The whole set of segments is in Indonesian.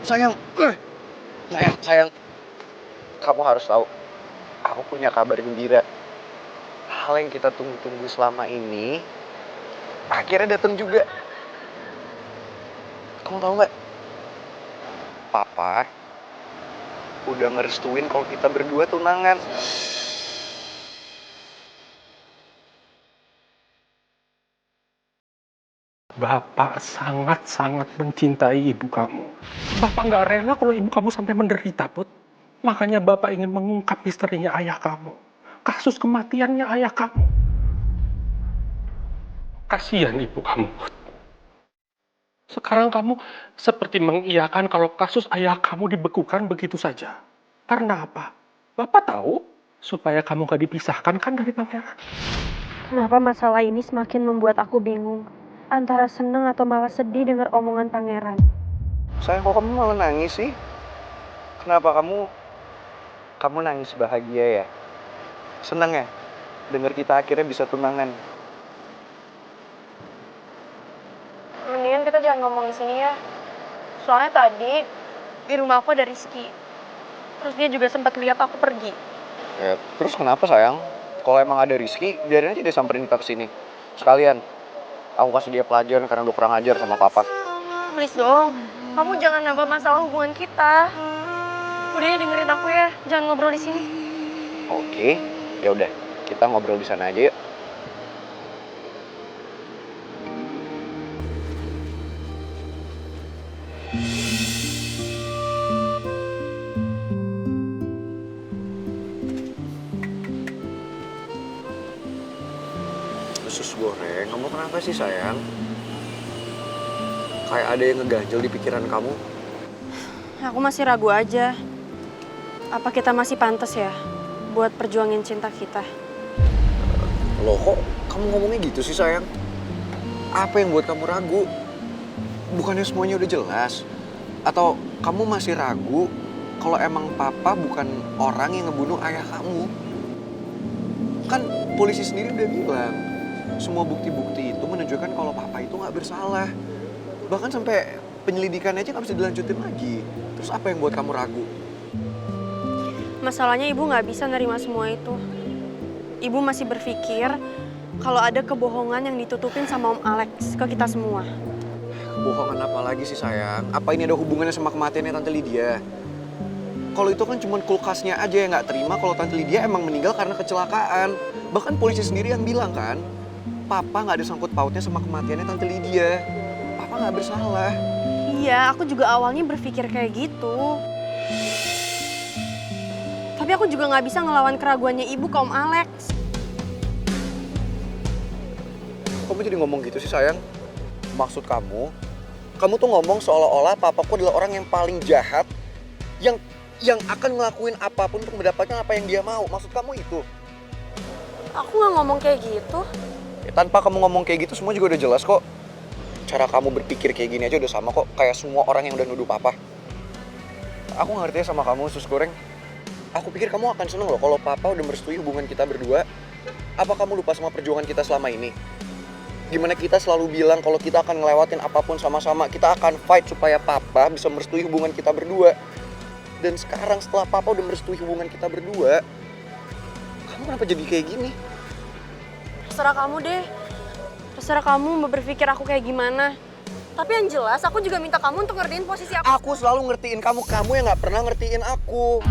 Sayang, sayang, kamu harus tahu, aku punya kabar gembira. Hal yang kita tunggu-tunggu selama ini, akhirnya datang juga. Kamu tahu nggak? Papa udah ngerestuin kalau kita berdua tunangan. Bapak sangat-sangat mencintai ibu kamu. Bapak nggak rela kalau ibu kamu sampai menderita, Put. Makanya Bapak ingin mengungkap misterinya ayah kamu. Kasus kematiannya ayah kamu. Kasihan ibu kamu, Put. Sekarang kamu seperti mengiyakan kalau kasus ayah kamu dibekukan begitu saja. Karena apa? Bapak tahu supaya kamu gak dipisahkan kan dari pangeran. Kenapa masalah ini semakin membuat aku bingung? Antara seneng atau malah sedih dengar omongan pangeran. Sayang, kok kamu malah nangis sih? Kenapa kamu nangis bahagia ya? Seneng ya? Dengar kita akhirnya bisa tunangan. Mendingan kita jangan ngomong di sini ya. Soalnya tadi di rumah aku ada Rizky. Terus dia juga sempat lihat aku pergi. Ya, terus kenapa sayang? Kalau emang ada Rizky, biarin aja dia samperin kita kesini. Sekalian, aku kasih dia pelajaran karena udah kurang ajar sama papa. Please dong, kamu jangan nambah masalah hubungan kita. Udah ya dengerin aku ya, jangan ngobrol di sini. Oke, ya udah, kita ngobrol di sana aja yuk. Usus goreng, kamu kenapa sih sayang? Kayak ada yang ngeganjel di pikiran kamu. Aku masih ragu aja. Apa kita masih pantas ya buat perjuangin cinta kita? Loh, kok kamu ngomongnya gitu sih sayang? Apa yang buat kamu ragu? Bukannya semuanya udah jelas? Atau kamu masih ragu kalau emang papa bukan orang yang ngebunuh ayah kamu? Kan polisi sendiri udah bilang, semua bukti-bukti itu menunjukkan kalau papa itu nggak bersalah. Bahkan sampai penyelidikan aja nggak bisa dilanjutin lagi. Terus apa yang buat kamu ragu? Masalahnya ibu nggak bisa nerima semua itu. Ibu masih berpikir kalau ada kebohongan yang ditutupin sama Om Alex ke kita semua. Kebohongan apa lagi sih sayang? Apa ini ada hubungannya sama kematiannya Tante Lydia? Kalau itu kan cuma kulkasnya aja yang nggak terima kalau Tante Lydia emang meninggal karena kecelakaan. Bahkan polisi sendiri yang bilang kan, Papa nggak ada sangkut pautnya sama kematiannya Tante Lydia. Papa nggak bersalah. Iya, aku juga awalnya berpikir kayak gitu. Tapi aku juga nggak bisa ngelawan keraguannya ibu ke Om Alex. Kamu jadi ngomong gitu sih sayang? Maksud kamu tuh ngomong seolah-olah papaku adalah orang yang paling jahat yang akan ngelakuin apapun untuk mendapatkan apa yang dia mau. Maksud kamu itu? Aku nggak ngomong kayak gitu. Ya, tanpa kamu ngomong kayak gitu semua juga udah jelas kok. Cara kamu berpikir kayak gini aja udah sama kok. Kayak semua orang yang udah nuduh papa. Aku ngerti sama kamu, sus goreng. Aku pikir kamu akan seneng loh kalau papa udah merestui hubungan kita berdua. Apa kamu lupa sama perjuangan kita selama ini? Gimana kita selalu bilang kalau kita akan ngelewatin apapun sama-sama. Kita akan fight supaya papa bisa merestui hubungan kita berdua. Dan sekarang setelah papa udah merestui hubungan kita berdua, kamu kenapa jadi kayak gini? Terserah kamu deh. Terserah kamu mau berpikir aku kayak gimana. Tapi yang jelas aku juga minta kamu untuk ngertiin posisi aku. Aku selalu ngertiin kamu yang gak pernah ngertiin aku.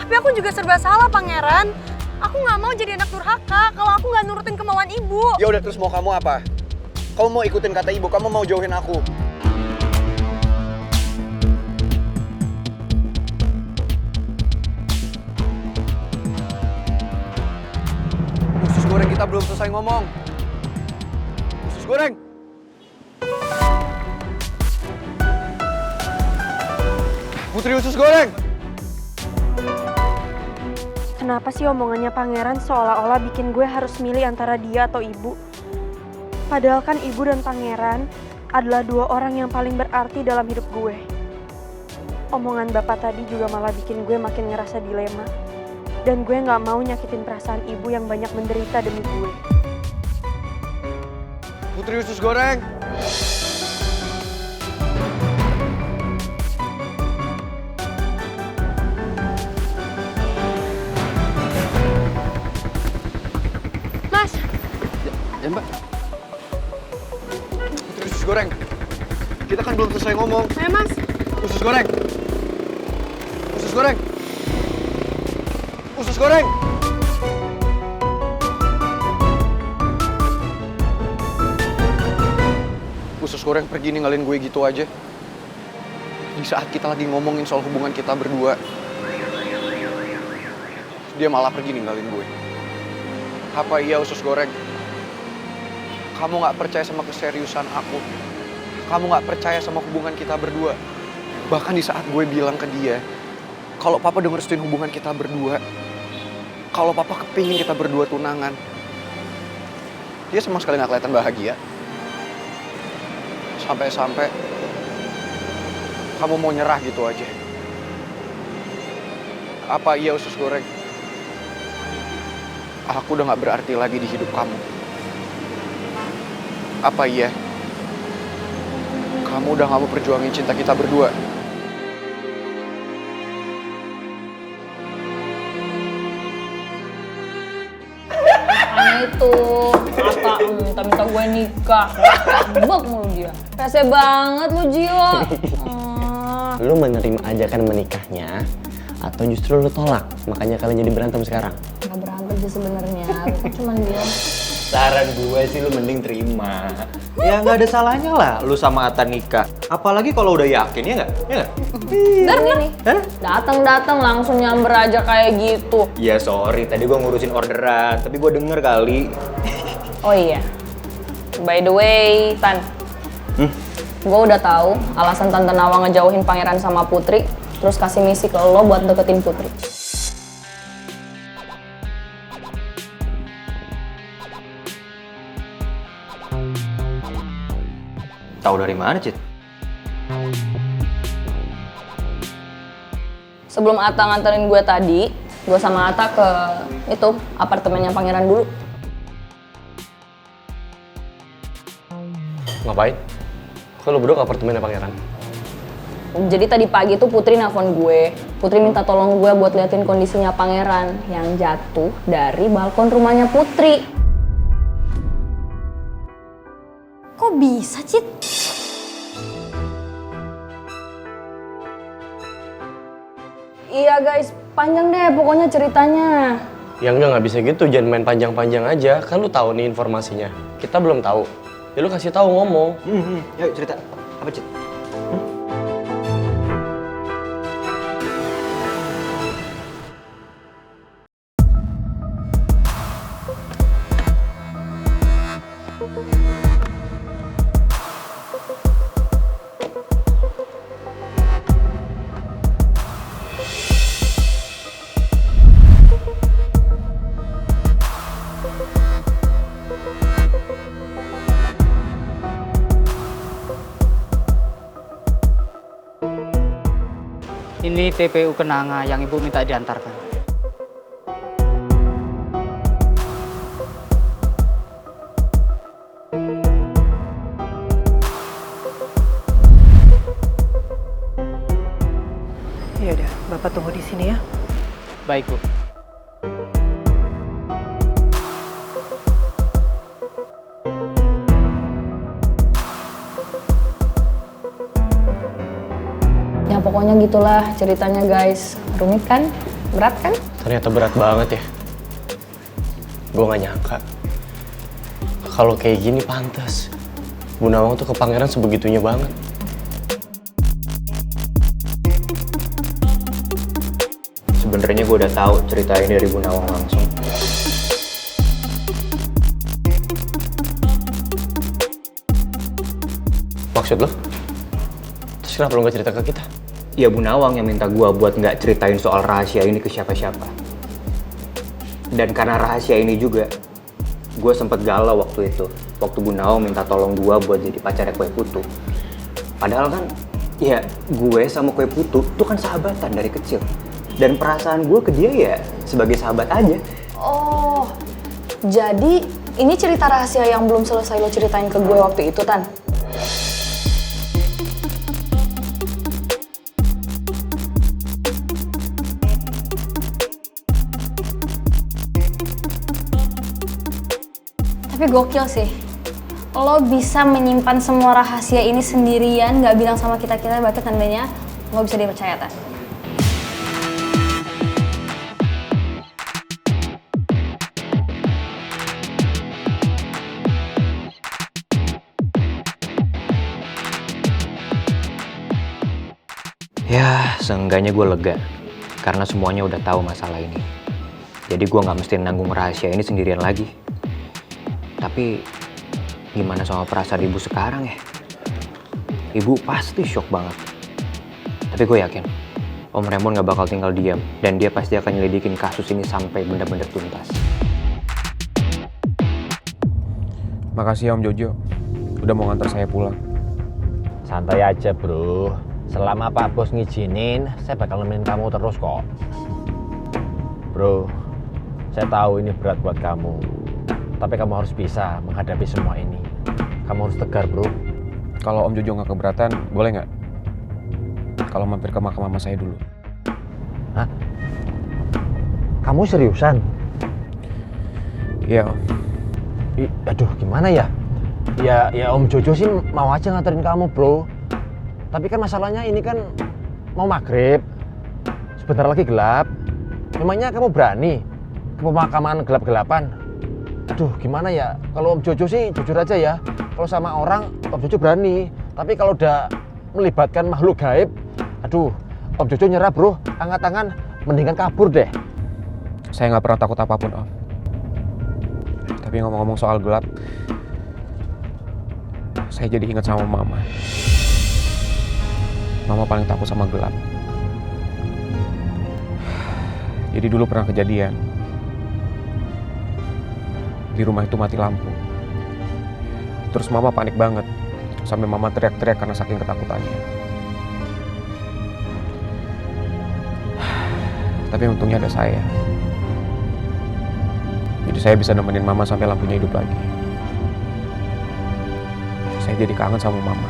Tapi aku juga serba salah, Pangeran. Aku nggak mau jadi anak durhaka kalau aku nggak nurutin kemauan ibu. Ya udah, terus mau kamu apa? Kamu mau ikutin kata ibu, kamu mau jauhin aku. Usus goreng, kita belum selesai ngomong. Usus goreng. Putri usus goreng. Kenapa sih omongannya Pangeran seolah-olah bikin gue harus milih antara dia atau ibu? Padahal kan ibu dan Pangeran adalah dua orang yang paling berarti dalam hidup gue. Omongan bapak tadi juga malah bikin gue makin ngerasa dilema. Dan gue gak mau nyakitin perasaan ibu yang banyak menderita demi gue. Putri usus goreng. Mas, Ya mbak. Putri usus goreng. Kita kan belum selesai ngomong. ayo mas. Usus goreng. Usus goreng. Usus goreng. Usus goreng pergi ninggalin gue gitu aja. Di saat kita lagi ngomongin soal hubungan kita berdua, dia malah pergi ninggalin gue. Apa iya usus goreng? Kamu gak percaya sama keseriusan aku? Kamu gak percaya sama hubungan kita berdua? Bahkan di saat gue bilang ke dia, kalau papa udah ngerestuin hubungan kita berdua, kalau papa kepingin kita berdua tunangan, dia sama sekali gak kelihatan bahagia. Sampai-sampai kamu mau nyerah gitu aja. Apa iya usus goreng? Aku udah gak berarti lagi di hidup kamu. Apa iya? Kamu udah gak mau perjuangin cinta kita berdua? Makanya itu, kata minta gue nikah. Ngambek mulu dia. Rese banget lu, Gio. Lu menerima ajakan menikahnya atau justru lu tolak? Makanya kalian jadi berantem sekarang. Gak berantem sih sebenarnya. Cuman bilang Saran gue sih lu mending terima. Ya nggak ada salahnya lah lu sama Ata nikah. Apalagi kalau udah yakin, ya nggak? Ya nggak? bener nih. Datang langsung nyamber aja kayak gitu. Ya sorry, tadi gue ngurusin orderan, tapi gue denger kali. Oh iya. By the way, Tan. Gue udah tahu alasan Tante Nawa ngejauhin Pangeran sama Putri, terus kasih misi ke lo buat deketin Putri. Tahu dari mana, Cit? Sebelum Ata nganterin gue tadi, gue sama Ata ke itu apartemennya Pangeran dulu. Ngapain? Kok lu berdua ke apartemennya Pangeran? Jadi tadi pagi tuh Putri nelfon gue. Putri minta tolong gue buat liatin kondisinya Pangeran yang jatuh dari balkon rumahnya Putri. Kok bisa, Cit? Iya guys, panjang deh pokoknya ceritanya. Ya nggak bisa gitu, jangan main panjang-panjang aja. Kan lu tahu nih informasinya. Kita belum tahu. Ya lu kasih tahu ngomong. Yuk cerita. Apa Cit? Ini TPU Kenanga yang ibu minta diantarkan. Ya udah, Bapak tunggu di sini ya. Baik, Bu. Ya pokoknya gitulah ceritanya guys. Rumit kan? Berat kan? Ternyata berat banget ya. Gue gak nyangka. Kalau kayak gini pantas. Bu Nawang tuh ke Pangeran sebegitunya banget. Sebenarnya gue udah tahu cerita ini dari Bu Nawang langsung. Maksud lo? Terus kenapa lo gak cerita ke kita? Ya Bu Nawang yang minta gue buat nggak ceritain soal rahasia ini ke siapa-siapa. Dan karena rahasia ini juga, gue sempet galau waktu itu. Waktu Bu Nawang minta tolong gue buat jadi pacarnya Kue Putu. Padahal kan Ya, gue sama kue putu tuh kan sahabatan dari kecil. Dan perasaan gue ke dia ya sebagai sahabat aja. Oh, jadi ini cerita rahasia yang belum selesai lo ceritain ke gue waktu itu, Tan? Tapi gokil sih. Lo bisa menyimpan semua rahasia ini sendirian, nggak bilang sama kita-kita, berarti tandanya lo bisa dipercaya, Tan. Ya, seenggaknya gue lega. Karena semuanya udah tahu masalah ini. Jadi gue nggak mesti nanggung rahasia ini sendirian lagi. Tapi gimana sama perasaan ibu sekarang ya? Ibu pasti shock banget. Tapi gue yakin Om Raymond gak bakal tinggal diam. Dan dia pasti akan nyelidikin kasus ini sampai benar-benar tuntas. Makasih ya Om Jojo, udah mau ngantar saya pulang. Santai aja bro, selama Pak Bos ngizinin, saya bakal nemenin kamu terus kok. Bro, saya tahu ini berat buat kamu, tapi kamu harus bisa menghadapi semua ini. Kamu harus tegar bro. Kalau Om Jojo nggak keberatan, boleh nggak? Kalau mampir ke makam mama saya dulu. Hah? Kamu seriusan? Iya Om. Aduh gimana ya? Ya Om Jojo sih mau aja nganterin kamu bro. Tapi kan masalahnya ini kan mau maghrib. Sebentar lagi gelap. Memangnya kamu berani ke pemakaman gelap-gelapan? Aduh gimana ya? Kalau Om Jojo sih jujur aja ya. Kalau sama orang Om Jojo berani. Tapi kalau udah melibatkan makhluk gaib, aduh Om Jojo nyerah bro. Angkat tangan, mendingan kabur deh. Saya nggak pernah takut apapun Om. Tapi ngomong-ngomong soal gelap, saya jadi ingat sama Mama. Mama paling takut sama gelap. Jadi dulu pernah kejadian. Di rumah itu mati lampu. Terus Mama panik banget. Sampai Mama teriak-teriak karena saking ketakutannya. Tapi untungnya ada saya. Jadi saya bisa nemenin Mama sampai lampunya hidup lagi. Saya jadi kangen sama Mama.